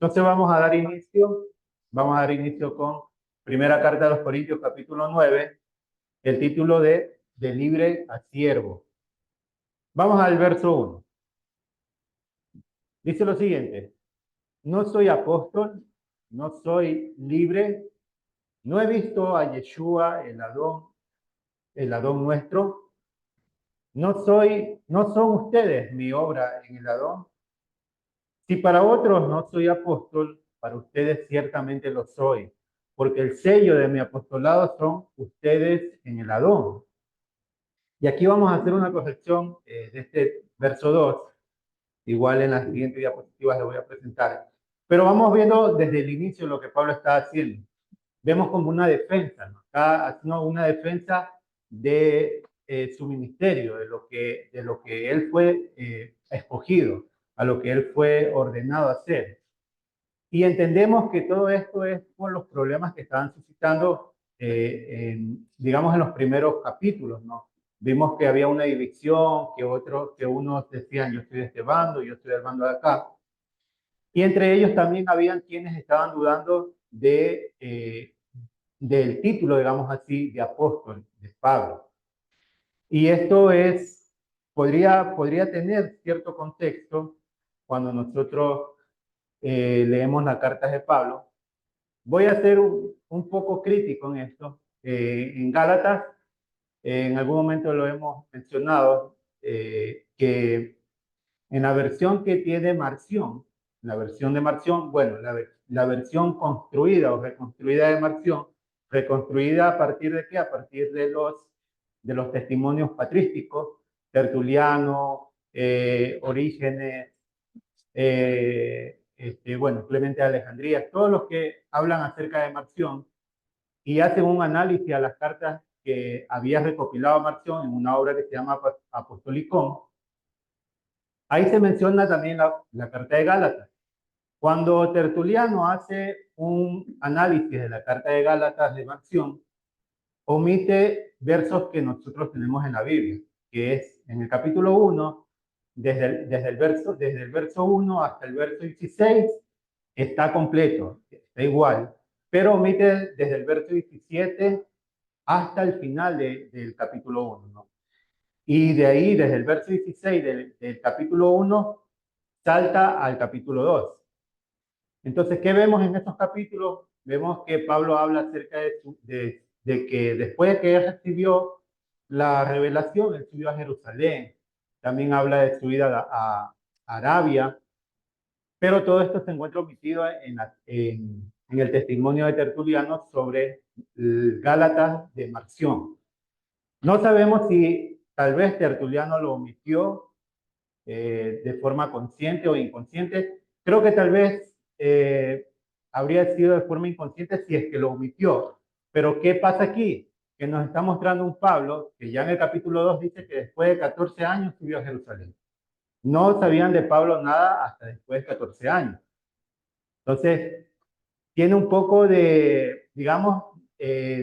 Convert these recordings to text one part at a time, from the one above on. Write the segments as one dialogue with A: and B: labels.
A: Entonces vamos a dar inicio con Primera Carta de los Corintios, capítulo 9, el título de libre a siervo. Vamos al verso 1. Dice lo siguiente: no soy apóstol, no soy libre, no he visto a Yeshua, el Adón nuestro. No son ustedes mi obra en el Adón. Si para otros no soy apóstol, para ustedes ciertamente lo soy, porque el sello de mi apostolado son ustedes en el Adón. Y aquí vamos a hacer una corrección de este verso 2. Igual en las siguientes diapositivas le voy a presentar. Pero vamos viendo desde el inicio lo que Pablo está haciendo. Vemos como una defensa, ¿no? Está haciendo una defensa de su ministerio, de lo que él fue escogido, a lo que él fue ordenado a hacer. Y entendemos que todo esto es por los problemas que estaban suscitando, digamos, en los primeros capítulos, ¿no? Vimos que había una división, que unos decían, yo estoy de este bando, yo estoy del bando de acá. Y entre ellos también habían quienes estaban dudando del título, digamos así, de apóstol, de Pablo. Y esto podría tener cierto contexto cuando nosotros leemos las cartas de Pablo. Voy a ser un poco crítico en esto. En Gálatas, en algún momento lo hemos mencionado, que en la versión que tiene Marción, la versión de Marción, bueno, la versión construida o reconstruida de Marción, reconstruida a partir de qué? A partir de los testimonios patrísticos, Tertuliano, Orígenes, bueno, Clemente de Alejandría, todos los que hablan acerca de Marción y hacen un análisis a las cartas que había recopilado Marción en una obra que se llama Apostolicón. Ahí se menciona también la carta de Gálatas. Cuando Tertuliano hace un análisis de la carta de Gálatas de Marción, omite versos que nosotros tenemos en la Biblia, que es en el capítulo 1, desde el verso 1 hasta el verso 16, está completo, está igual, pero omite desde el verso 17 hasta el final del capítulo 1, ¿no? Y de ahí, desde el verso 16 del capítulo 1, salta al capítulo 2. Entonces, ¿qué vemos en estos capítulos? Vemos que Pablo habla acerca de que después de que él recibió la revelación, él subió a Jerusalén. También habla de su ida a Arabia, pero todo esto se encuentra omitido en el testimonio de Tertuliano sobre el Gálatas de Marción. No sabemos si tal vez Tertuliano lo omitió de forma consciente o inconsciente. Creo que tal vez habría sido de forma inconsciente si es que lo omitió. Pero ¿qué pasa aquí? Que nos está mostrando un Pablo que ya en el capítulo 2 dice que después de 14 años subió a Jerusalén. No sabían de Pablo nada hasta después de 14 años. Entonces, tiene un poco digamos,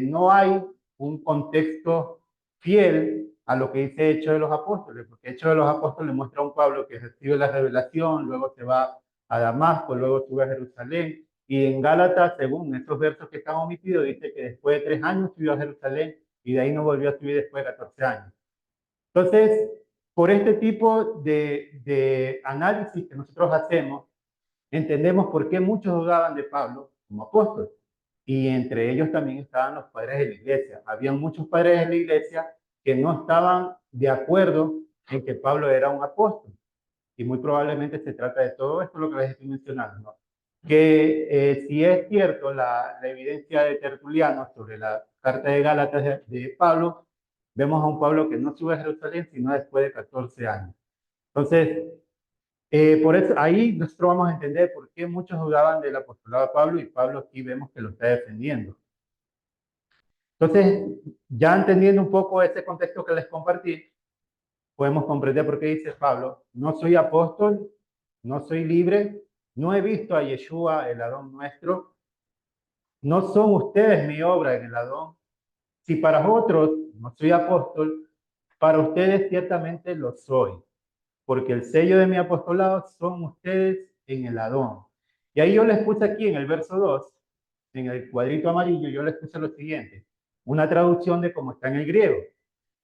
A: no hay un contexto fiel a lo que dice Hechos de los Apóstoles, porque Hechos de los Apóstoles muestra a un Pablo que recibe la revelación, luego se va a Damasco, luego sube a Jerusalén, y en Gálatas, según estos versos que están omitidos, dice que después de 3 años subió a Jerusalén y de ahí no volvió a subir después de 14 años. Entonces, por este tipo de análisis que nosotros hacemos, entendemos por qué muchos dudaban de Pablo como apóstol. Y entre ellos también estaban los padres de la iglesia. Había muchos padres de la iglesia que no estaban de acuerdo en que Pablo era un apóstol. Y muy probablemente se trata de todo esto lo que les estoy mencionando, ¿no? Que si es cierto la evidencia de Tertuliano sobre la carta de Gálatas de Pablo, vemos a un Pablo que no sube a Jerusalén sino después de 14 años. Entonces, por eso ahí nosotros vamos a entender por qué muchos dudaban del apostolado de Pablo y Pablo aquí vemos que lo está defendiendo. Entonces, ya entendiendo un poco este contexto que les compartí, podemos comprender por qué dice Pablo, no soy apóstol, no soy libre, no he visto a Yeshua, el Adón nuestro, no son ustedes mi obra en el Adón. Si para otros no soy apóstol, para ustedes ciertamente lo soy, porque el sello de mi apostolado son ustedes en el Adón. Y ahí yo les puse aquí en el verso 2, en el cuadrito amarillo, yo les puse lo siguiente, una traducción de cómo está en el griego.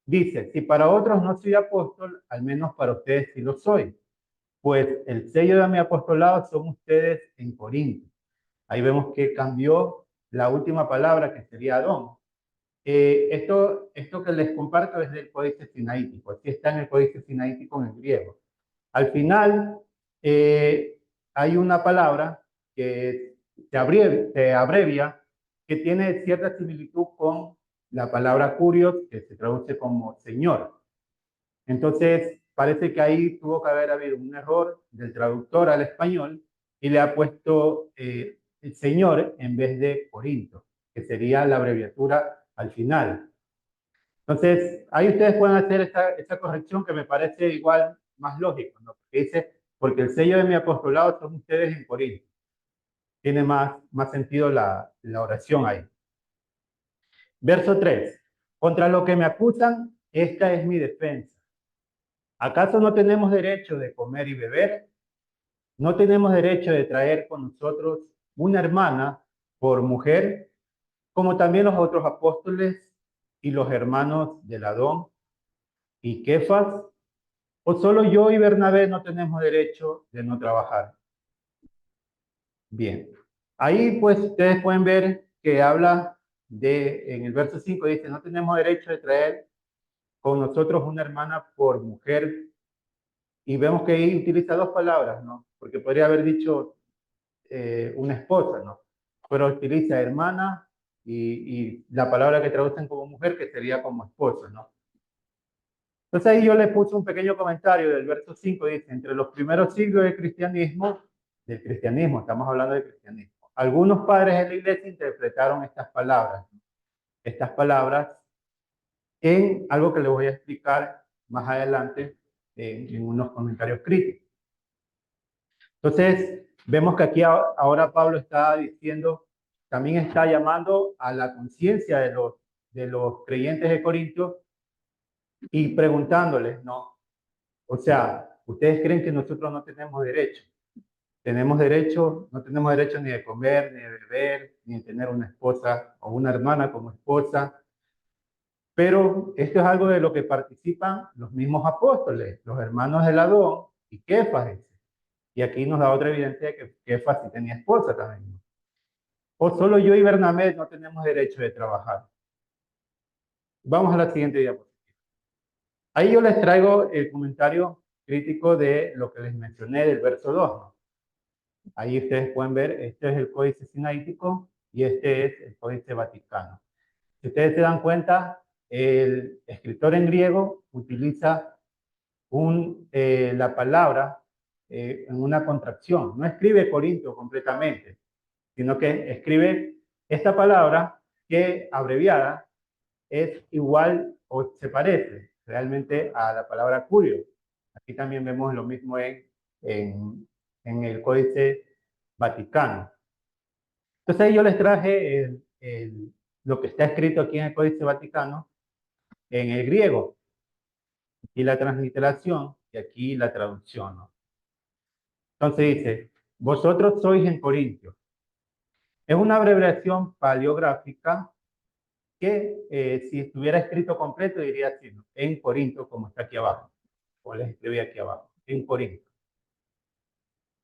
A: Dice, si para otros no soy apóstol, al menos para ustedes sí lo soy, pues el sello de mi apostolado son ustedes en Corinto. Ahí vemos que cambió la última palabra, que sería Adón. Esto que les comparto es del Códice Sinaítico. Aquí está en el Códice Sinaítico en el griego. Al final, hay una palabra que se abrevia, que tiene cierta similitud con la palabra curios, que se traduce como Señor. Entonces, parece que ahí tuvo que haber habido un error del traductor al español y le ha puesto el Señor en vez de Corinto, que sería la abreviatura al final. Entonces, ahí ustedes pueden hacer esta corrección que me parece igual más lógico, ¿no? Porque dice, porque el sello de mi apostolado son ustedes en Corinto. Tiene más sentido la oración ahí. Verso 3. Contra lo que me acusan, esta es mi defensa. ¿Acaso no tenemos derecho de comer y beber? ¿No tenemos derecho de traer con nosotros una hermana por mujer, como también los otros apóstoles y los hermanos de Ladón y Kefas? ¿O solo yo y Bernabé no tenemos derecho de no trabajar? Bien. Ahí pues ustedes pueden ver que habla en el verso 5 dice, no tenemos derecho de traer con nosotros una hermana por mujer. Y vemos que ahí utiliza dos palabras, ¿no? Porque podría haber dicho una esposa, ¿no? Pero utiliza hermana y la palabra que traducen como mujer, que sería como esposa, ¿no? Entonces ahí yo le puse un pequeño comentario del verso 5, dice, entre los primeros siglos del cristianismo, estamos hablando del cristianismo, algunos padres de la iglesia interpretaron estas palabras en algo que les voy a explicar más adelante en unos comentarios críticos. Entonces, vemos que aquí ahora Pablo está diciendo, también está llamando a la conciencia de los creyentes de Corintios y preguntándoles, ¿no? O sea, ¿ustedes creen que nosotros no tenemos derecho? Tenemos derecho, no tenemos derecho ni de comer, ni de beber, ni de tener una esposa o una hermana como esposa. Pero esto es algo de lo que participan los mismos apóstoles, los hermanos de Ladón y Kefas. Y aquí nos da otra evidencia de que Kefas sí tenía esposa también. O solo yo y Bernabé no tenemos derecho de trabajar. Vamos a la siguiente diapositiva. Ahí yo les traigo el comentario crítico de lo que les mencioné del verso 2, ¿no? Ahí ustedes pueden ver, este es el Códice Sinaítico y este es el Códice Vaticano. Si ustedes se dan cuenta, el escritor en griego utiliza la palabra en una contracción. No escribe Corinto completamente, sino que escribe esta palabra que abreviada es igual o se parece realmente a la palabra curio. Aquí también vemos lo mismo en el Códice Vaticano. Entonces ahí yo les traje lo que está escrito aquí en el Códice Vaticano en el griego y la transliteración y aquí la traducción, ¿no? Entonces dice, vosotros sois en Corintios. Es una abreviación paleográfica que si estuviera escrito completo diría así, ¿no? En Corinto, como está aquí abajo, o les escribí aquí abajo, en Corinto.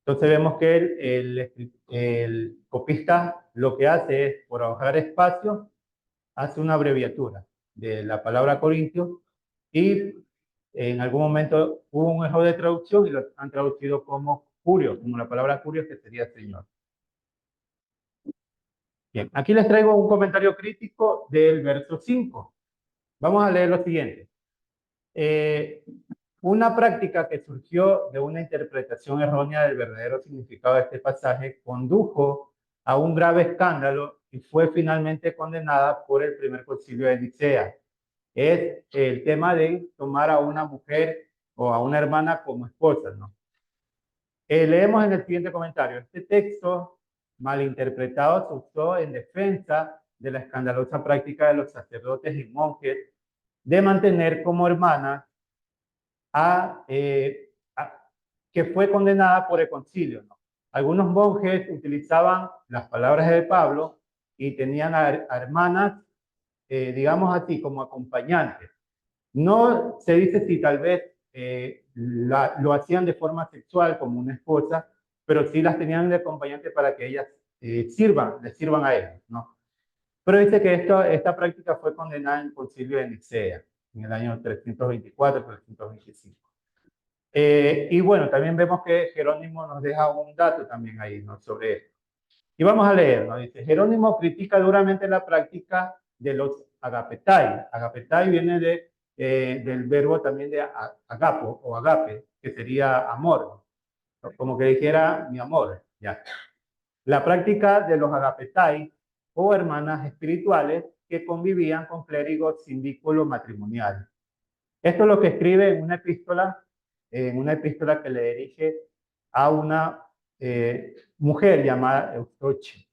A: Entonces vemos que el copista lo que hace es, por ahorrar espacio, hace una abreviatura de la palabra Corintio y en algún momento hubo un error de traducción y lo han traducido como curio, como la palabra curio que sería señor. Bien, aquí les traigo un comentario crítico del verso 5. Vamos a leer lo siguiente. Una práctica que surgió de una interpretación errónea del verdadero significado de este pasaje condujo a un grave escándalo y fue finalmente condenada por el primer concilio de Nicea. Es el tema de tomar a una mujer o a una hermana como esposa, ¿no? Leemos en el siguiente comentario. Este texto malinterpretado se usó en defensa de la escandalosa práctica de los sacerdotes y monjes de mantener como hermanas que fue condenada por el concilio, ¿no? Algunos monjes utilizaban las palabras de Pablo y tenían a hermanas, digamos así, como acompañantes. No se dice si tal vez lo hacían de forma sexual como una esposa, pero sí las tenían de acompañante para que ellas les sirvan a ellos, ¿no? Pero dice que esta práctica fue condenada en el Concilio de Nicea, en el año 324-325. Y bueno, también vemos que Jerónimo nos deja un dato también ahí, ¿no? Sobre esto. Y vamos a leer, ¿no? Dice, Jerónimo critica duramente la práctica de los agapetai. Agapetai viene del verbo también de agapo o agape, que sería amor, ¿no? Como que dijera mi amor, ya. La práctica de los agapetai o hermanas espirituales que convivían con clérigos sin vínculo matrimonial. Esto es lo que escribe en una epístola que le dirige a una mujer llamada Eustoche.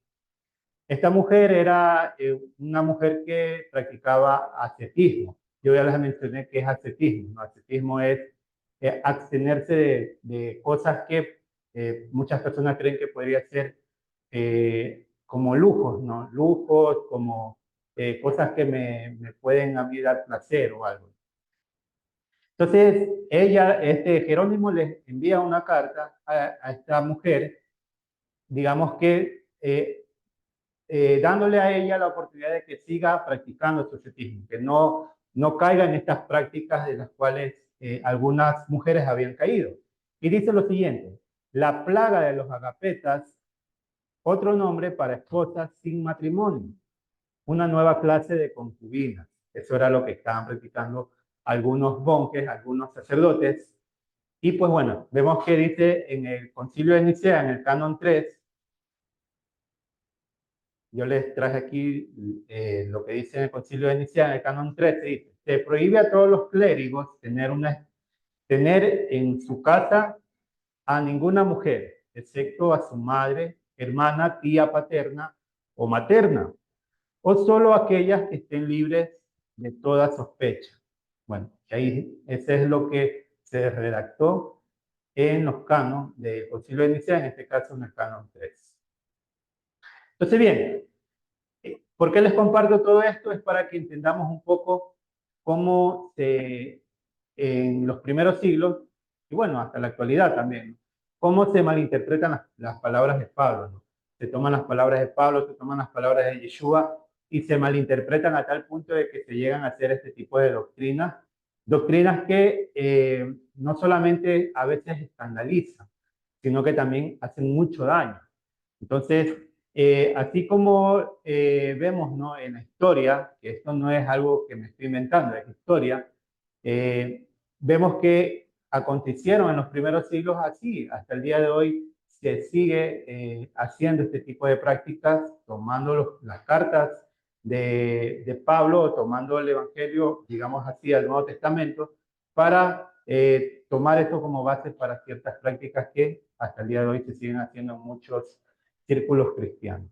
A: Esta mujer era una mujer que practicaba ascetismo. Yo ya les mencioné que es ascetismo, ¿no? Ascetismo es abstenerse de cosas que muchas personas creen que podría ser como lujos, ¿no? Lujos, como cosas que me pueden a mí dar placer o algo. Entonces, Jerónimo les envía una carta a esta mujer, digamos que dándole a ella la oportunidad de que siga practicando su ascetismo, que no caiga en estas prácticas de las cuales algunas mujeres habían caído. Y dice lo siguiente, la plaga de los agapetas, otro nombre para esposas sin matrimonio, una nueva clase de concubinas. Eso era lo que estaban practicando algunos monjes, algunos sacerdotes. Y pues bueno, vemos que dice en el Concilio de Nicea, en el Canon 3, yo les traje aquí lo que dice en el Concilio de Nicea, en el Canon 3, dice, se prohíbe a todos los clérigos tener en su casa a ninguna mujer, excepto a su madre, hermana, tía paterna o materna, o solo aquellas que estén libres de toda sospecha. Bueno, ahí ese es lo que se redactó en los canos del Concilio de Nicea, en este caso en el Canon 3. Entonces, bien, ¿por qué les comparto todo esto? Es para que entendamos un poco cómo en los primeros siglos, y bueno, hasta la actualidad también, cómo se malinterpretan las palabras de Pablo, ¿no? Se toman las palabras de Pablo, se toman las palabras de Yeshua y se malinterpretan a tal punto de que se llegan a hacer este tipo de doctrinas que no solamente a veces escandalizan, sino que también hacen mucho daño. Entonces, así como vemos, ¿no? En la historia, que esto no es algo que me estoy inventando, es historia, vemos que acontecieron en los primeros siglos así. Hasta el día de hoy se sigue haciendo este tipo de prácticas, tomando las cartas de Pablo, tomando el Evangelio, digamos así, al Nuevo Testamento, para tomar esto como base para ciertas prácticas que hasta el día de hoy se siguen haciendo en muchos círculos cristianos.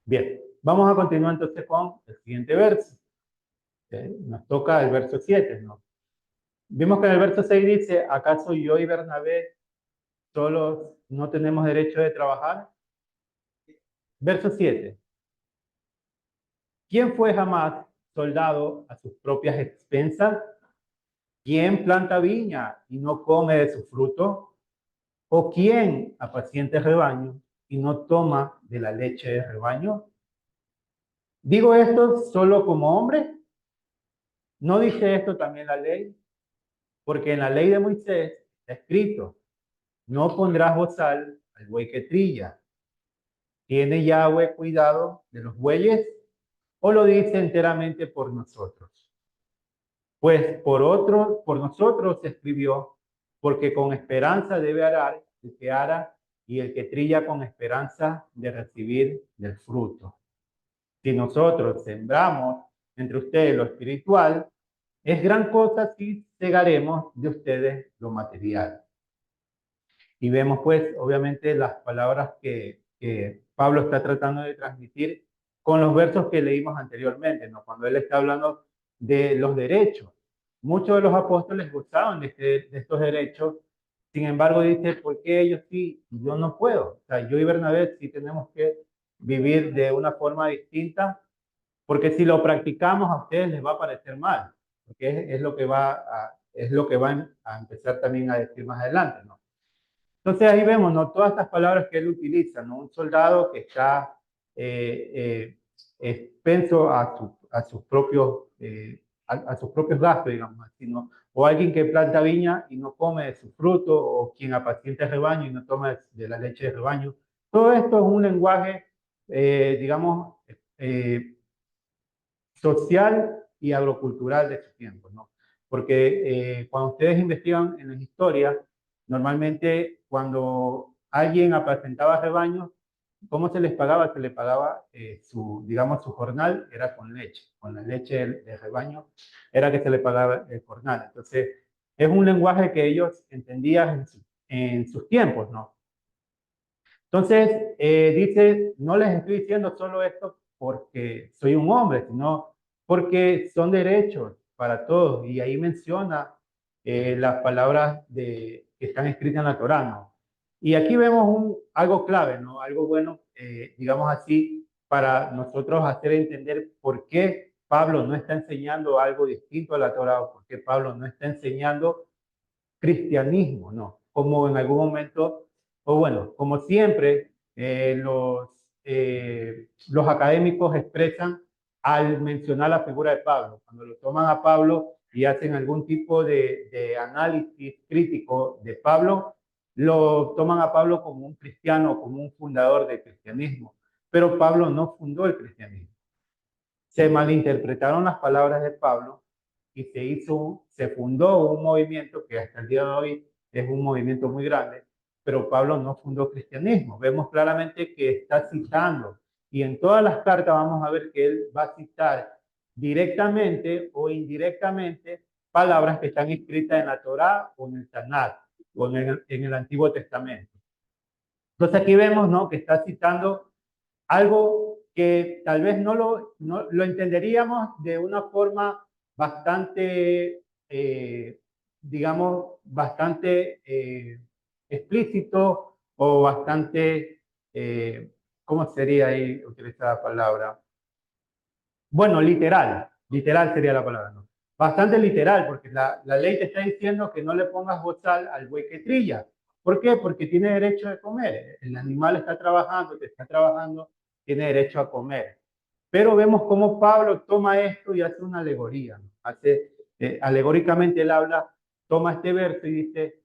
A: Bien, vamos a continuar entonces con el siguiente verso. Nos toca el verso 7, ¿no? Vimos que en el verso 6 dice, ¿acaso yo y Bernabé solos no tenemos derecho de trabajar? Verso 7. ¿Quién fue jamás soldado a sus propias expensas? ¿Quién planta viña y no come de su fruto? ¿O quién apacienta el rebaño y no toma de la leche del rebaño? ¿Digo esto solo como hombre? ¿No dice esto también la ley? Porque en la ley de Moisés está escrito, no pondrás bozal al buey que trilla. ¿Tiene Yahweh cuidado de los bueyes? ¿O lo dice enteramente por nosotros? Pues por nosotros se escribió, porque con esperanza debe arar el que ara y el que trilla con esperanza de recibir del fruto. Si nosotros sembramos entre ustedes lo espiritual, es gran cosa si cegaremos de ustedes lo material. Y vemos pues obviamente las palabras que Pablo está tratando de transmitir con los versos que leímos anteriormente, ¿no? Cuando él está hablando de los derechos. Muchos de los apóstoles gozaban de estos derechos Sin embargo, dice, ¿por qué ellos sí y yo no puedo? O sea, yo y Bernabé sí tenemos que vivir de una forma distinta, porque si lo practicamos a ustedes les va a parecer mal, porque es lo que es lo que van a empezar también a decir más adelante, ¿no? Entonces ahí vemos, ¿no? Todas estas palabras que él utiliza, ¿no? Un soldado que está expenso a sus propios, a sus propios gastos, digamos así, ¿no? O alguien que planta viña y no come de su fruto, o quien apacienta el rebaño y no toma de la leche del rebaño. Todo esto es un lenguaje, digamos, social y agrocultural de su tiempo, ¿no? Porque cuando ustedes investigan en la historia, normalmente cuando alguien apacentaba rebaños, ¿cómo se les pagaba? Se les pagaba digamos, su jornal era con la leche del rebaño era que se les pagaba el jornal. Entonces, es un lenguaje que ellos entendían en sus tiempos, ¿no? Entonces, dice, no les estoy diciendo solo esto porque soy un hombre, sino porque son derechos para todos. Y ahí menciona las palabras que están escritas en la Torá, ¿no? Y aquí vemos algo clave, ¿no? Algo bueno, digamos así, para nosotros hacer entender por qué Pablo no está enseñando algo distinto a la Torá, o por qué Pablo no está enseñando cristianismo, ¿no? Como en algún momento, o bueno, como siempre, los académicos expresan al mencionar la figura de Pablo. Cuando lo toman a Pablo y hacen algún tipo de análisis crítico de Pablo, lo toman a Pablo como un cristiano, como un fundador del cristianismo. Pero Pablo no fundó el cristianismo. Se malinterpretaron las palabras de Pablo y se fundó un movimiento que hasta el día de hoy es un movimiento muy grande, pero Pablo no fundó cristianismo. Vemos claramente que está citando y en todas las cartas vamos a ver que él va a citar directamente o indirectamente palabras que están escritas en la Torá o en el Tanakh o en el Antiguo Testamento. Entonces aquí vemos, ¿no?, que está citando algo que tal vez no lo entenderíamos de una forma bastante, digamos, bastante explícito o bastante, ¿cómo sería ahí utilizar la palabra? Bueno, literal sería la palabra, ¿no? Bastante literal, porque la ley te está diciendo que no le pongas bozal al buey que trilla. ¿Por qué? Porque tiene derecho de comer. El animal está trabajando, te está trabajando, tiene derecho a comer. Pero vemos cómo Pablo toma esto y hace una alegoría, ¿no? Alegóricamente él toma este verso y dice,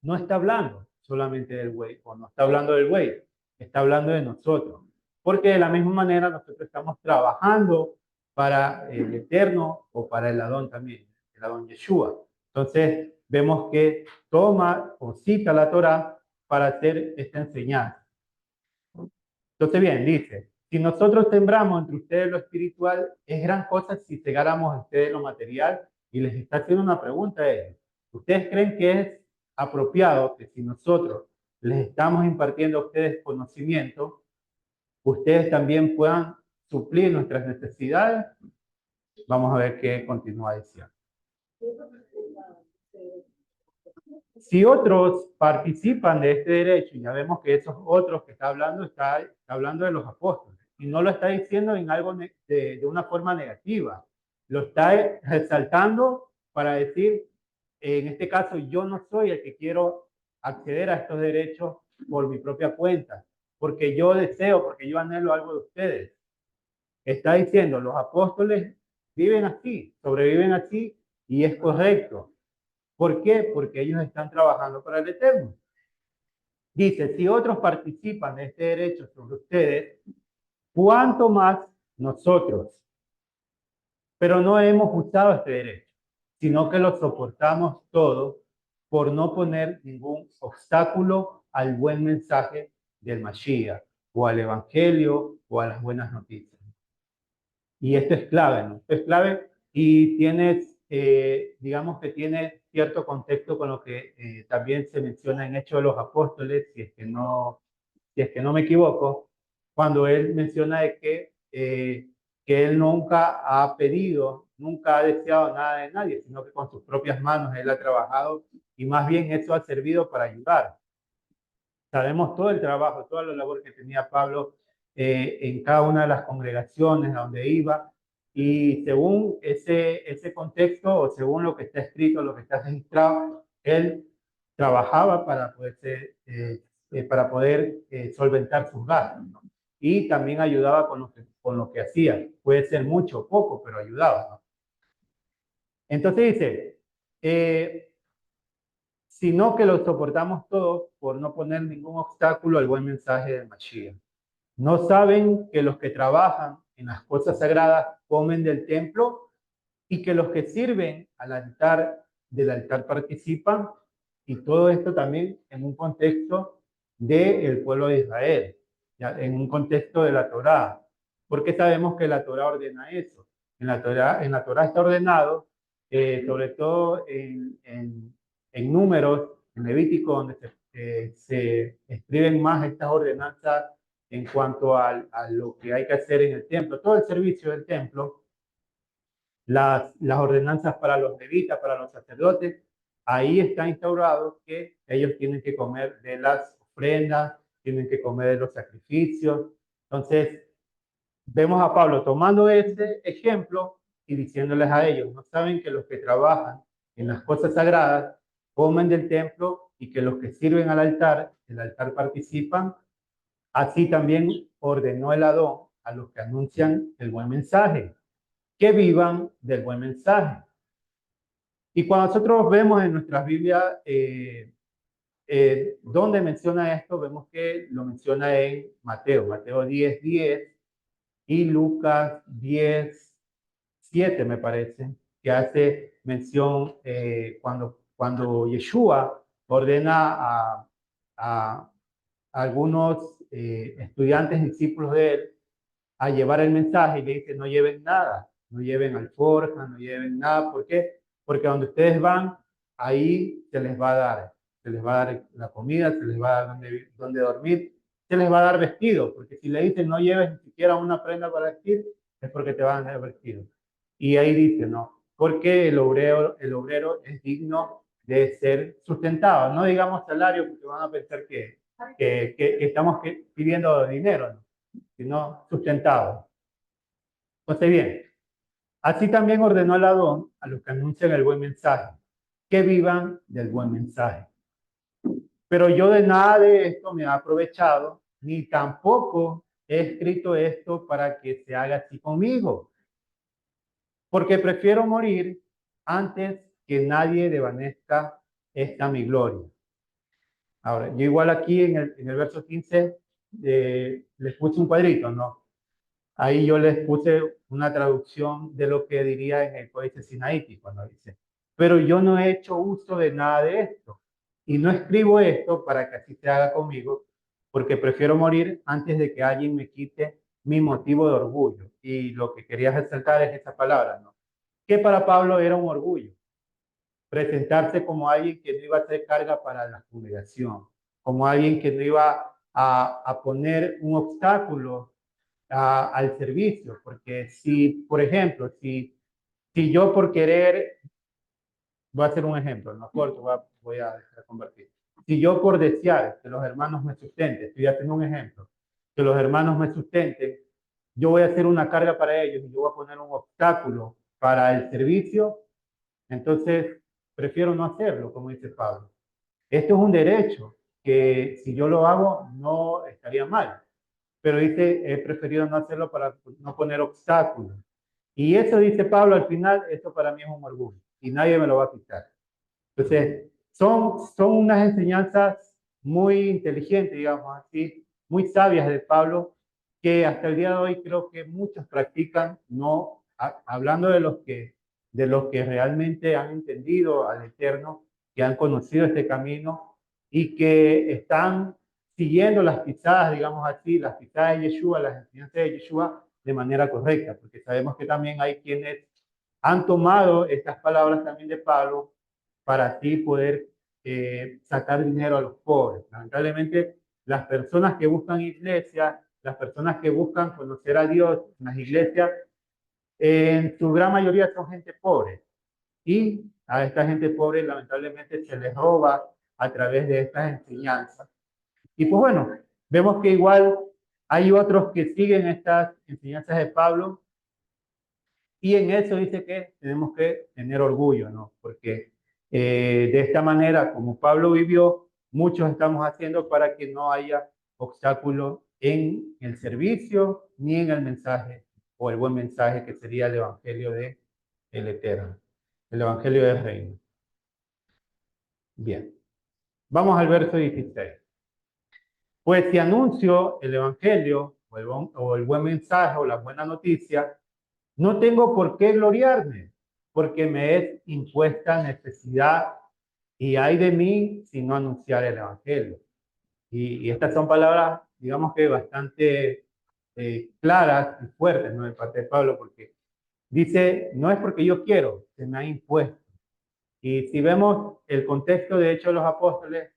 A: no está hablando solamente del buey, o no está hablando del buey, está hablando de nosotros. Porque de la misma manera nosotros estamos trabajando para el Eterno o para el Adón también, el Adón Yeshua. Entonces vemos que toma o cita la Torah para hacer esta enseñanza. Entonces bien, dice, si nosotros sembramos entre ustedes lo espiritual, es gran cosa si cegáramos a ustedes lo material. Y les está haciendo una pregunta a ellos. ¿Ustedes creen que es apropiado que si nosotros les estamos impartiendo a ustedes conocimiento, ustedes también puedan suplir nuestras necesidades? Vamos a ver qué continúa diciendo. Si otros participan de este derecho, y ya vemos que esos otros que está hablando de los apóstoles, y no lo está diciendo en algo de una forma negativa, lo está resaltando para decir, en este caso, yo no soy el que quiero acceder a estos derechos por mi propia cuenta, porque yo deseo, porque yo anhelo algo de ustedes. Está diciendo, los apóstoles viven así, sobreviven así, y es correcto. ¿Por qué? Porque ellos están trabajando para el Eterno. Dice, si otros participan de este derecho sobre ustedes, ¿cuánto más nosotros? Pero no hemos usado este derecho, sino que lo soportamos todo por no poner ningún obstáculo al buen mensaje del Mashiach, o al Evangelio, o a las buenas noticias. Y esto es clave, ¿no? Esto es clave y digamos que tiene cierto contexto con lo que también se menciona en Hechos de los Apóstoles, si es que no me equivoco, cuando él menciona de que que él nunca ha pedido, nunca ha deseado nada de nadie, sino que con sus propias manos él ha trabajado y más bien eso ha servido para ayudar. Sabemos todo el trabajo, toda la labor que tenía Pablo en cada una de las congregaciones a donde iba, y según ese contexto o según lo que está escrito, lo que está registrado, él trabajaba para poder solventar sus gastos, ¿no? Y también ayudaba con lo que hacía. Puede ser mucho o poco, pero ayudaba, ¿no? Entonces dice, sino que lo soportamos todos por no poner ningún obstáculo al buen mensaje del Mashiach. ¿No saben que los que trabajan en las cosas sagradas comen del templo y que los que sirven al altar del altar participan? Y todo esto también en un contexto del pueblo de Israel, ¿ya? En un contexto de la Torá, porque sabemos que la Torá ordena eso. En la Torá está ordenado, sobre todo en Números, en Levítico, donde se escriben más estas ordenanzas en cuanto a lo que hay que hacer en el templo, todo el servicio del templo, las ordenanzas para los levitas, para los sacerdotes, ahí está instaurado que ellos tienen que comer de las ofrendas, tienen que comer de los sacrificios. Entonces, vemos a Pablo tomando ese ejemplo y diciéndoles a ellos, ¿no saben que los que trabajan en las cosas sagradas comen del templo y que los que sirven al altar, el altar participan? Así también ordenó el Adón a los que anuncian el buen mensaje, que vivan del buen mensaje. Y cuando nosotros vemos en nuestras Biblias donde menciona esto, vemos que lo menciona en Mateo 10:10 y Lucas 10:7 me parece, que hace mención cuando Yeshua ordena a algunos estudiantes, discípulos de él, a llevar el mensaje y le dice, no lleven nada, no lleven alforja, no lleven nada. ¿Por qué? Porque donde ustedes van, ahí se les va a dar la comida, se les va a dar donde dormir, se les va a dar vestido, porque si le dicen no lleves ni siquiera una prenda para vestir, es porque te van a dar vestido. Y ahí dice, no, porque el obrero es digno de ser sustentado, no digamos salario, porque van a pensar que estamos pidiendo dinero, ¿no? Sino sustentado. Entonces, bien, así también ordenó el Adón a los que anuncian el buen mensaje, que vivan del buen mensaje. Pero yo de nada de esto me he aprovechado, ni tampoco he escrito esto para que se haga así conmigo, porque prefiero morir antes que nadie desvanezca esta mi gloria. Ahora, yo igual aquí en el verso 15 les puse un cuadrito, ¿no? Ahí yo les puse una traducción de lo que diría en el Códice Sinaíti cuando dice, pero yo no he hecho uso de nada de esto y no escribo esto para que así se haga conmigo, porque prefiero morir antes de que alguien me quite mi motivo de orgullo. Y lo que quería resaltar es esta palabra, ¿no? Que para Pablo era un orgullo presentarse como alguien que no iba a hacer carga para la congregación, como alguien que no iba a poner un obstáculo al servicio, porque si, por ejemplo, si yo por querer, voy a hacer un ejemplo, no corto, voy a dejar de convertir. Si yo por desear que los hermanos me sustenten, estoy haciendo un ejemplo, que los hermanos me sustenten, yo voy a hacer una carga para ellos y yo voy a poner un obstáculo para el servicio, entonces prefiero no hacerlo, como dice Pablo. Esto es un derecho que si yo lo hago no estaría mal, pero dice, he preferido no hacerlo para no poner obstáculos. Y eso dice Pablo al final, esto para mí es un orgullo y nadie me lo va a quitar. Entonces, son unas enseñanzas muy inteligentes, digamos así, muy sabias de Pablo, que hasta el día de hoy creo que muchos practican, no hablando de los que realmente han entendido al Eterno, que han conocido este camino y que están siguiendo las pisadas, digamos así, las pisadas de Yeshua, las enseñanzas de Yeshua de manera correcta, porque sabemos que también hay quienes han tomado estas palabras también de Pablo para así poder sacar dinero a los pobres. Lamentablemente, las personas que buscan iglesia, las personas que buscan conocer a Dios en las iglesias, en su gran mayoría son gente pobre. Y a esta gente pobre lamentablemente se les roba a través de estas enseñanzas. Y pues bueno, vemos que igual hay otros que siguen estas enseñanzas de Pablo y en eso dice que tenemos que tener orgullo, ¿no? Porque de esta manera, como Pablo vivió, muchos estamos haciendo para que no haya obstáculo en el servicio ni en el mensaje o el buen mensaje que sería el Evangelio de el Eterno, el Evangelio del Reino. Bien, vamos al verso 16. Pues si anuncio el Evangelio o el buen mensaje o la buena noticia, no tengo por qué gloriarme, porque me es impuesta necesidad y hay de mí si no anunciar el Evangelio. Y estas son palabras, digamos que bastante claras y fuertes, ¿no? De parte de Pablo, porque dice, no es porque yo quiero, se me ha impuesto. Y si vemos el contexto de Hechos de los Apóstoles,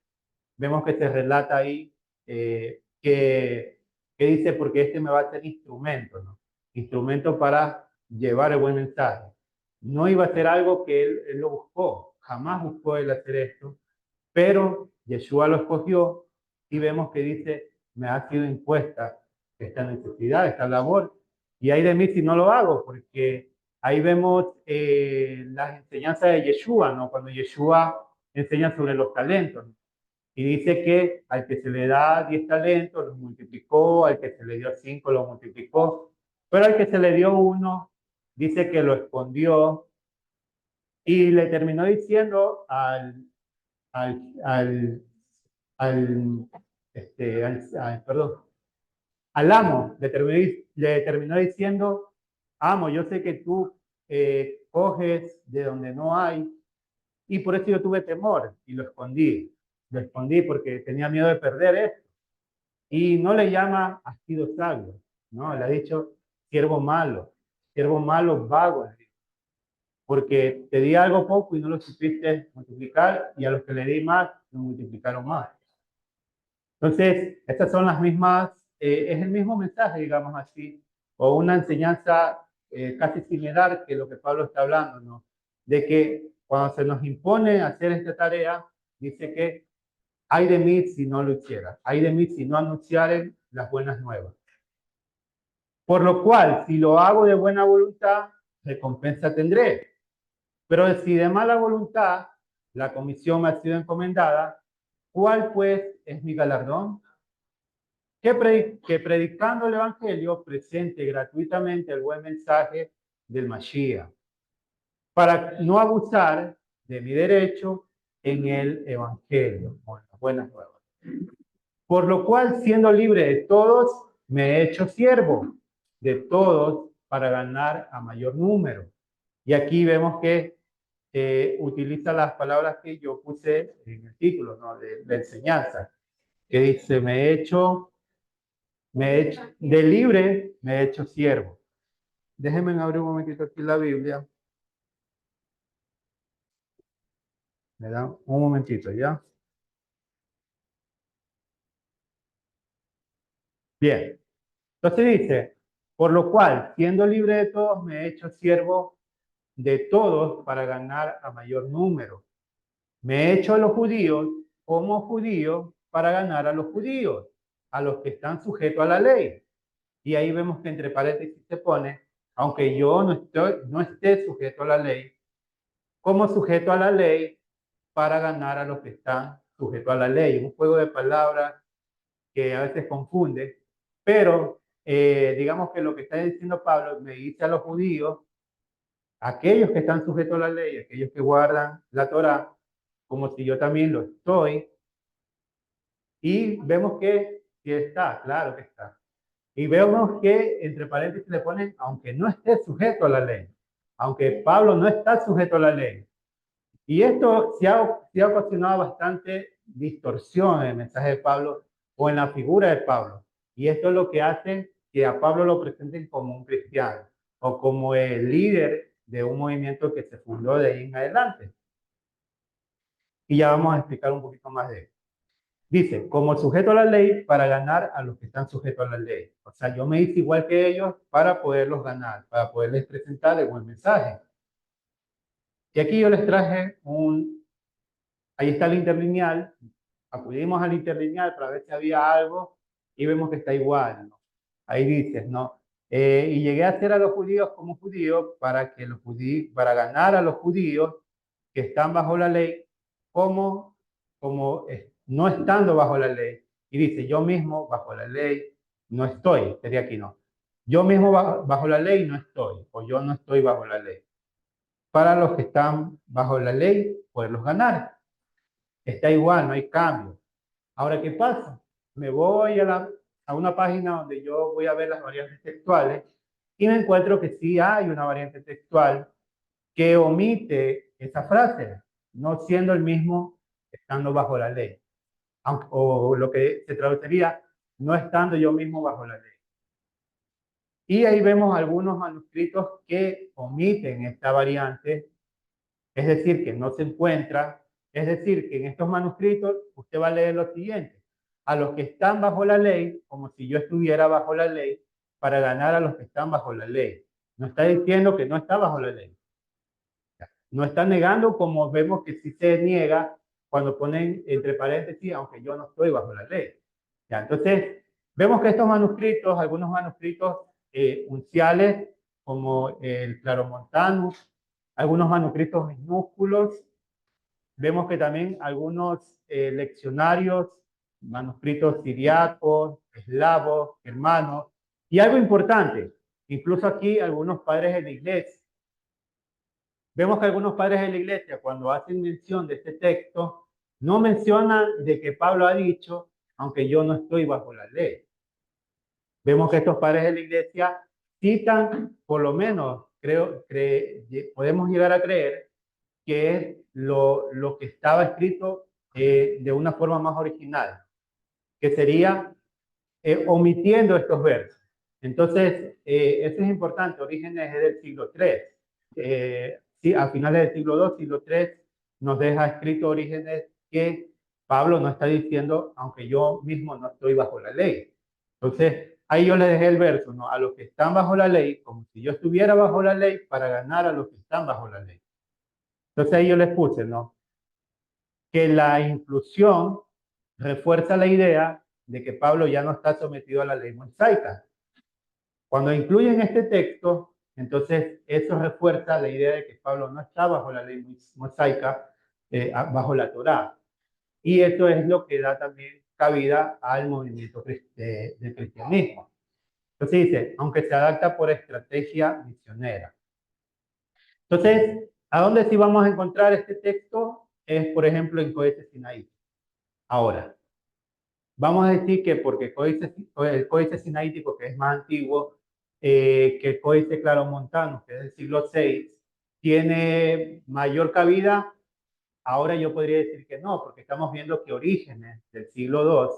A: vemos que se relata ahí que dice, porque este me va a ser instrumento, ¿no? Instrumento para llevar el buen mensaje. No iba a ser algo que él lo buscó, jamás buscó él hacer esto, pero Yeshua lo escogió y vemos que dice, me ha sido impuesta esta necesidad, esta labor, y hay de mí si no lo hago, porque ahí vemos las enseñanzas de Yeshua, ¿no? Cuando Yeshua enseña sobre los talentos, ¿no? Y dice que al que se le da 10 talentos los multiplicó, al que se le dio 5 lo multiplicó, pero al que se le dio uno, dice que lo escondió y le terminó diciendo al, al, al, perdón, al amo, le terminó diciendo, amo, yo sé que tú coges de donde no hay y por eso yo tuve temor y lo escondí. Lo escondí porque tenía miedo de perder esto. Y no le llama has sido sabio, ¿no? Le ha dicho siervo malo, vago, porque te di algo poco y no lo supiste multiplicar y a los que le di más, lo multiplicaron más. Entonces, estas son las mismas, es el mismo mensaje, digamos así, o una enseñanza casi similar que lo que Pablo está hablando, ¿no? De que cuando se nos impone hacer esta tarea, dice que hay de mí si no lo hiciera, hay de mí si no anunciaren las buenas nuevas. Por lo cual, si lo hago de buena voluntad, recompensa tendré. Pero si de mala voluntad, la comisión me ha sido encomendada, ¿cuál pues es mi galardón? Que predicando el Evangelio presente gratuitamente el buen mensaje del Mashiach, para no abusar de mi derecho en el Evangelio, con las buenas nuevas. Por lo cual, siendo libre de todos, me he hecho siervo de todos para ganar a mayor número. Y aquí vemos que utiliza las palabras que yo puse en el título, ¿no? de enseñanza, que dice, de libre me he hecho siervo. Déjenme abrir un momentito aquí la Biblia. Me dan un momentito, ¿ya? Bien. Entonces dice, por lo cual, siendo libre de todos, me he hecho siervo de todos para ganar a mayor número. Me he hecho a los judíos como judío para ganar a los judíos, a los que están sujetos a la ley. Y ahí vemos que entre paréntesis se pone, aunque yo no esté sujeto a la ley, como sujeto a la ley para ganar a los que están sujetos a la ley. Un juego de palabras que a veces confunde, pero digamos que lo que está diciendo Pablo me dice a los judíos, aquellos que están sujetos a la ley, aquellos que guardan la Torá, como si yo también lo estoy, y vemos que sí está, claro que está. Y vemos que entre paréntesis le ponen, aunque no esté sujeto a la ley, aunque Pablo no está sujeto a la ley. Y esto se ha ocasionado bastante distorsión en el mensaje de Pablo o en la figura de Pablo. Y esto es lo que hace que a Pablo lo presenten como un cristiano o como el líder de un movimiento que se fundó de ahí en adelante. Y ya vamos a explicar un poquito más de eso. Dice, como sujeto a la ley para ganar a los que están sujetos a la ley. O sea, yo me hice igual que ellos para poderlos ganar, para poderles presentar el buen mensaje. Y aquí yo les traje ahí está el interlineal, acudimos al interlineal para ver si había algo y vemos que está igual, ¿no? Ahí dices, ¿no? Y llegué a hacer a los judíos como judíos para que para ganar a los judíos que están bajo la ley como no estando bajo la ley. Y dice, yo mismo bajo la ley no estoy, sería aquí, ¿no? Yo mismo bajo la ley no estoy, o yo no estoy bajo la ley. Para los que están bajo la ley, poderlos ganar. Está igual, no hay cambio. Ahora, ¿qué pasa? Me voy a una página donde yo voy a ver las variantes textuales y me encuentro que sí hay una variante textual que omite esa frase, no siendo el mismo estando bajo la ley, o lo que se traduciría, no estando yo mismo bajo la ley. Y ahí vemos algunos manuscritos que omiten esta variante, es decir, que no se encuentra, es decir, que en estos manuscritos usted va a leer lo siguiente: a los que están bajo la ley, como si yo estuviera bajo la ley, para ganar a los que están bajo la ley. No está diciendo que no está bajo la ley. No está negando, como vemos que sí se niega cuando ponen entre paréntesis, aunque yo no estoy bajo la ley. Ya, entonces, vemos que estos manuscritos, algunos manuscritos unciales, como el Claromontanus, algunos manuscritos minúsculos, vemos que también algunos leccionarios, manuscritos siriacos, eslavos, germanos, y algo importante, incluso aquí algunos padres de la iglesia. Vemos que algunos padres de la iglesia, cuando hacen mención de este texto, no mencionan de que Pablo ha dicho, aunque yo no estoy bajo la ley. Vemos que estos padres de la iglesia citan, por lo menos, podemos llegar a creer que es lo que estaba escrito de una forma más original, que sería omitiendo estos versos. Entonces, eso es importante. Orígenes es del siglo III. Sí, a finales del siglo II, siglo III, nos deja escrito Orígenes que Pablo no está diciendo, aunque yo mismo no estoy bajo la ley. Entonces, ahí yo le dejé el verso, ¿no? A los que están bajo la ley, como si yo estuviera bajo la ley, para ganar a los que están bajo la ley. Entonces ahí yo les puse, ¿no? Que la inclusión refuerza la idea de que Pablo ya no está sometido a la ley mosaica. Cuando incluyen este texto, entonces eso refuerza la idea de que Pablo no está bajo la ley mosaica, bajo la Torá. Y esto es lo que da también cabida al movimiento del cristianismo. Entonces dice, aunque se adapta por estrategia misionera. Entonces, ¿a dónde sí vamos a encontrar este texto? Es, por ejemplo, en Códice Sinaí. Ahora, vamos a decir que porque el Códice Sinaítico, que es más antiguo que el Códice Claromontano, que es del siglo VI, tiene mayor cabida. Ahora yo podría decir que no, porque estamos viendo que Orígenes del siglo II,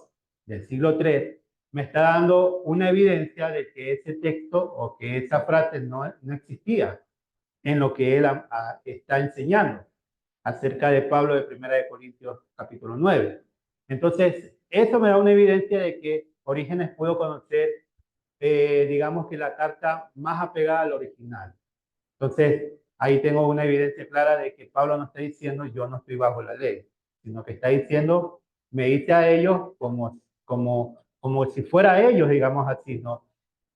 A: del siglo III, me está dando una evidencia de que ese texto o que esa frase no existía en lo que él está enseñando acerca de Pablo de Primera de Corintios capítulo 9. Entonces, eso me da una evidencia de que Orígenes puedo conocer, digamos que la carta más apegada al original. Entonces, ahí tengo una evidencia clara de que Pablo no está diciendo yo no estoy bajo la ley, sino que está diciendo, me dice a ellos como si fuera ellos, digamos así, ¿no?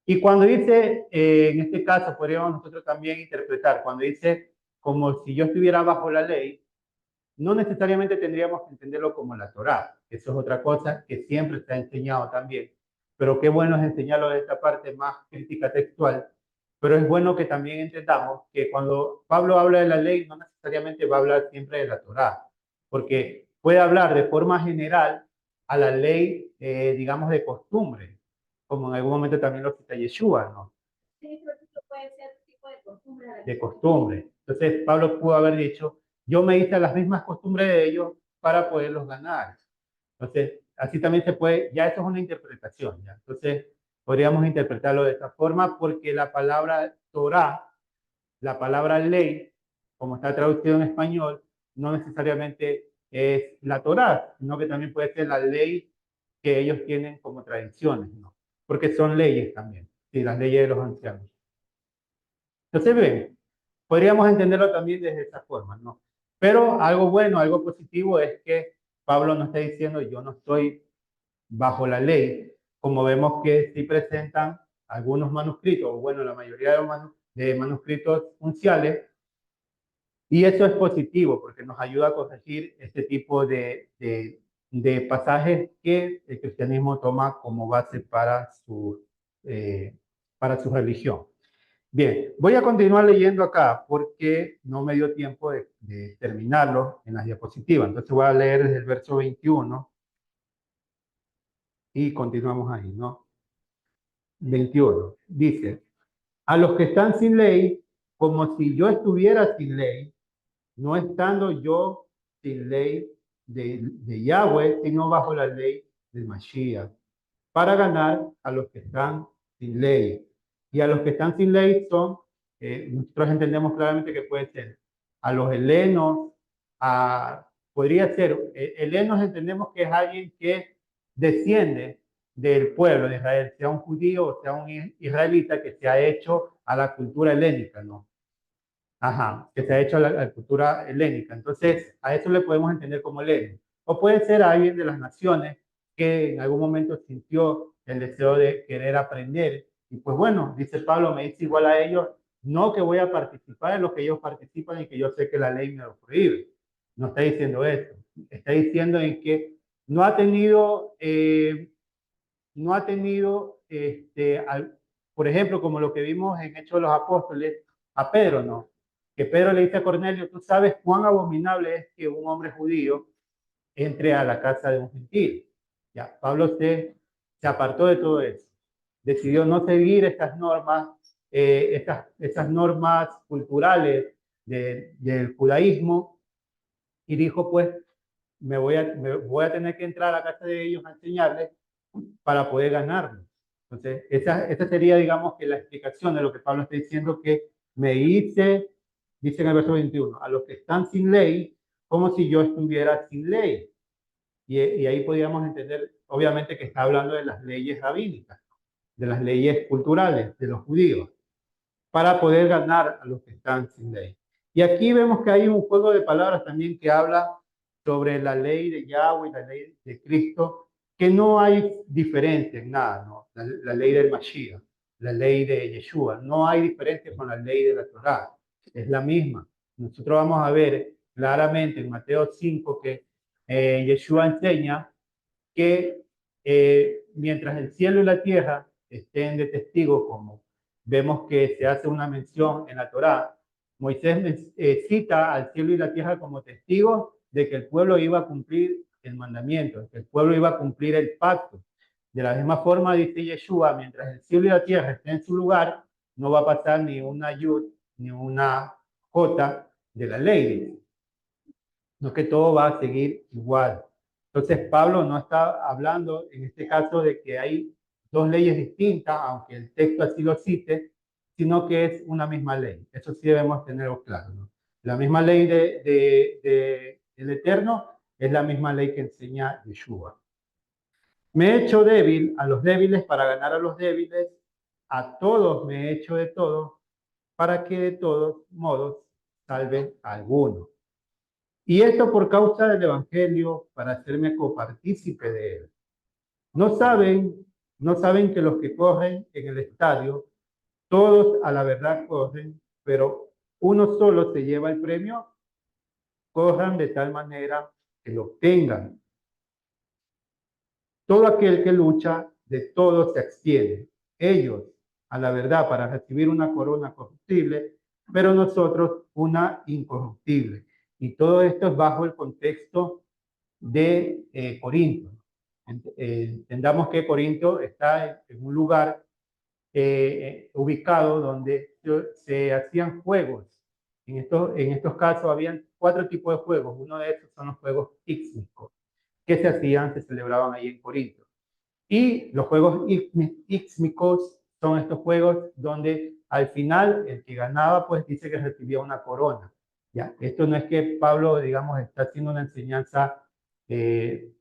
A: Y cuando dice, en este caso, podríamos nosotros también interpretar, cuando dice como si yo estuviera bajo la ley, no necesariamente tendríamos que entenderlo como la Torá. Eso es otra cosa que siempre se ha enseñado también. Pero qué bueno es enseñarlo de esta parte más crítica textual. Pero es bueno que también entendamos que cuando Pablo habla de la ley, no necesariamente va a hablar siempre de la Torá, porque puede hablar de forma general a la ley, digamos, de costumbre, como en algún momento también lo cita Yeshua, ¿no? Sí, pero esto puede ser tipo de costumbre. De costumbre. Entonces, Pablo pudo haber dicho, yo me hice las mismas costumbres de ellos para poderlos ganar. Entonces, así también se puede, ya eso es una interpretación, ¿ya? Entonces, podríamos interpretarlo de esta forma porque la palabra Torah, la palabra ley, como está traducido en español, no necesariamente es la Torá, sino que también puede ser la ley que ellos tienen como tradiciones, ¿no? Porque son leyes también, sí, las leyes de los ancianos. Entonces, ven, podríamos entenderlo también desde esa forma, ¿no? Pero algo bueno, algo positivo es que Pablo no está diciendo yo no estoy bajo la ley, como vemos que sí presentan algunos manuscritos, o bueno, la mayoría de los de manuscritos unciales, y eso es positivo porque nos ayuda a corregir este tipo de pasajes que el cristianismo toma como base eh, para su religión. Bien, voy a continuar leyendo acá porque no me dio tiempo de terminarlo en las diapositivas. Entonces voy a leer desde el verso 21 y continuamos ahí, ¿no? 21. Dice, a los que están sin ley, como si yo estuviera sin ley, no estando yo sin ley de Yahweh, sino bajo la ley del Mashiach, para ganar a los que están sin ley. Y a los que están sin ley son, nosotros entendemos claramente que puede ser a los helenos, podría ser, helenos entendemos que es alguien que desciende del pueblo de Israel, sea un judío o sea un israelita que se ha hecho a la cultura helénica, ¿no? Ajá, que se ha hecho a la cultura helénica. Entonces, a eso le podemos entender como heleno. O puede ser alguien de las naciones que en algún momento sintió el deseo de querer aprender. Y pues bueno, dice Pablo, me dice igual a ellos, no que voy a participar en lo que ellos participan y que yo sé que la ley me lo prohíbe. No está diciendo eso. Está diciendo en que no ha tenido, por ejemplo, como lo que vimos en Hechos de los Apóstoles, a Pedro, ¿no? Que Pedro le dice a Cornelio, tú sabes cuán abominable es que un hombre judío entre a la casa de un gentil. Ya, Pablo se apartó de todo eso. Decidió no seguir estas normas, estas normas culturales del judaísmo y dijo, pues, me voy a tener que entrar a la casa de ellos a enseñarles para poder ganarlo. Entonces, esa sería, digamos, que la explicación de lo que Pablo está diciendo, que me dice en el verso 21, a los que están sin ley, como si yo estuviera sin ley. Y ahí podríamos entender, obviamente, que está hablando de las leyes rabínicas, de las leyes culturales de los judíos, para poder ganar a los que están sin ley. Y aquí vemos que hay un juego de palabras también que habla sobre la ley de Yahweh y la ley de Cristo, que no hay diferencia en nada, ¿no? La ley del Mashiach, la ley de Yeshua, no hay diferencia con la ley de la Torá, es la misma. Nosotros vamos a ver claramente en Mateo 5 que Yeshua enseña que mientras el cielo y la tierra estén de testigo, como vemos que se hace una mención en la Torá, Moisés cita al cielo y la tierra como testigos de que el pueblo iba a cumplir el mandamiento, que el pueblo iba a cumplir el pacto. De la misma forma, dice Yeshua, mientras el cielo y la tierra estén en su lugar, no va a pasar ni una yud ni una jota de la ley, no que todo va a seguir igual. Entonces, Pablo no está hablando en este caso de que hay dos leyes distintas, aunque el texto así lo cite, sino que es una misma ley. Eso sí debemos tenerlo claro, ¿no? La misma ley del Eterno es la misma ley que enseña Yeshua. Me he hecho débil a los débiles para ganar a los débiles, a todos me he hecho de todos, para que de todos modos salve a alguno. Y esto por causa del Evangelio, para hacerme copartícipe de él. No saben, no saben que los que corren en el estadio, todos a la verdad corren, pero uno solo se lleva el premio. Corran de tal manera que lo obtengan. Todo aquel que lucha, de todo se abstiene. Ellos, a la verdad, para recibir una corona corruptible, pero nosotros una incorruptible. Y todo esto es bajo el contexto de Corinto. Entendamos que Corinto está en un lugar ubicado donde se hacían juegos. En estos casos habían 4 tipos de juegos. Uno de esos son los juegos íxmicos que se celebraban ahí en Corinto. Y los juegos íxmicos son estos juegos donde al final el que ganaba pues dice que recibía una corona. Ya, esto no es que Pablo, digamos, está haciendo una enseñanza que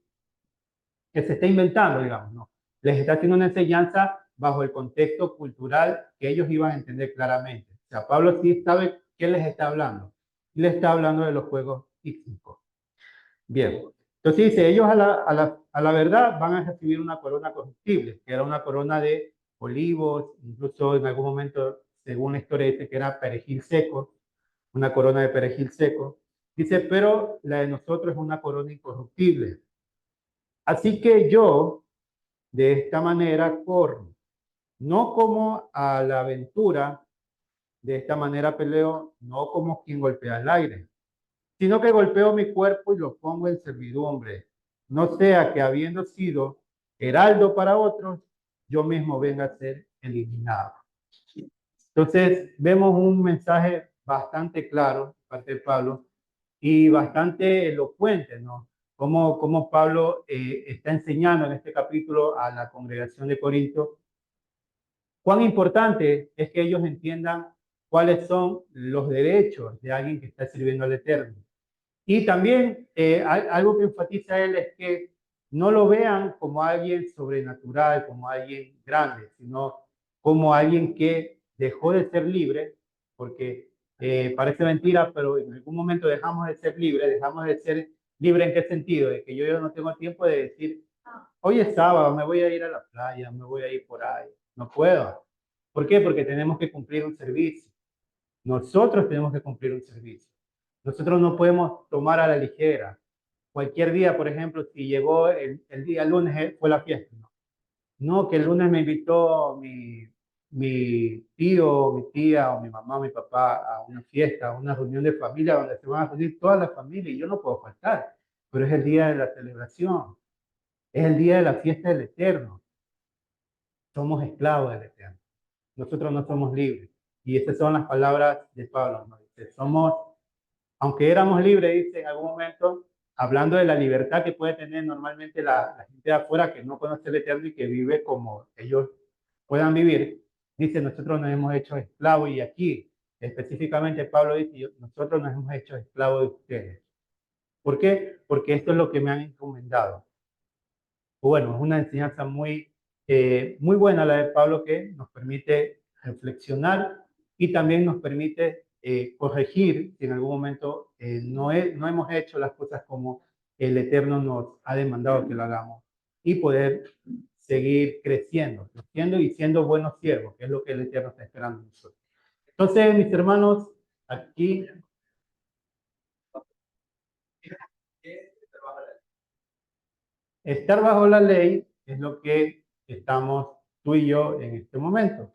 A: se está inventando, digamos, no. Les está haciendo una enseñanza bajo el contexto cultural que ellos iban a entender claramente. O sea, Pablo sí sabe qué les está hablando. Y les está hablando de los juegos hípicos. Bien. Entonces dice, ellos a la verdad van a recibir una corona corruptible, que era una corona de olivos, incluso en algún momento, según la historia, dice que era perejil seco, una corona de perejil seco. Dice, pero la de nosotros es una corona incorruptible. Así que yo, de esta manera, corro, no como a la aventura, de esta manera peleo, no como quien golpea el aire, sino que golpeo mi cuerpo y lo pongo en servidumbre, no sea que habiendo sido heraldo para otros, yo mismo venga a ser eliminado. Entonces, vemos un mensaje bastante claro de parte de Pablo y bastante elocuente, ¿no? Cómo Pablo está enseñando en este capítulo a la congregación de Corinto cuán importante es que ellos entiendan cuáles son los derechos de alguien que está sirviendo al Eterno. Y también algo que enfatiza él es que no lo vean como alguien sobrenatural, como alguien grande, sino como alguien que dejó de ser libre, porque parece mentira, pero en algún momento dejamos de ser libres. ¿Dejamos de ser libre en qué sentido? De que yo no tengo tiempo de decir, hoy es sábado, me voy a ir a la playa, me voy a ir por ahí. No puedo. ¿Por qué? Porque tenemos que cumplir un servicio. Nosotros tenemos que cumplir un servicio. Nosotros no podemos tomar a la ligera. Cualquier día, por ejemplo, si llegó el día lunes, fue la fiesta. No, no que el lunes me invitó mi tío, mi tía o mi mamá, mi papá a una fiesta, a una reunión de familia donde se van a reunir toda la familia y yo no puedo faltar. Pero es el día de la celebración, es el día de la fiesta del Eterno. Somos esclavos del Eterno. Nosotros no somos libres. Y esas son las palabras de Pablo, ¿no? Dice, somos, aunque éramos libres, dice en algún momento, hablando de la libertad que puede tener normalmente la gente de afuera que no conoce el Eterno y que vive como ellos puedan vivir, dice, nosotros nos hemos hecho esclavos y aquí específicamente Pablo dice, nosotros nos hemos hecho esclavos de ustedes. ¿Por qué? Porque esto es lo que me han encomendado. Bueno, es una enseñanza muy buena la de Pablo que nos permite reflexionar y también nos permite corregir si en algún momento no hemos hecho las cosas como el Eterno nos ha demandado que lo hagamos y poder seguir creciendo y siendo buenos siervos, que es lo que el Eterno está esperando de nosotros. Entonces, mis hermanos, aquí estar bajo la ley es lo que estamos tú y yo en este momento.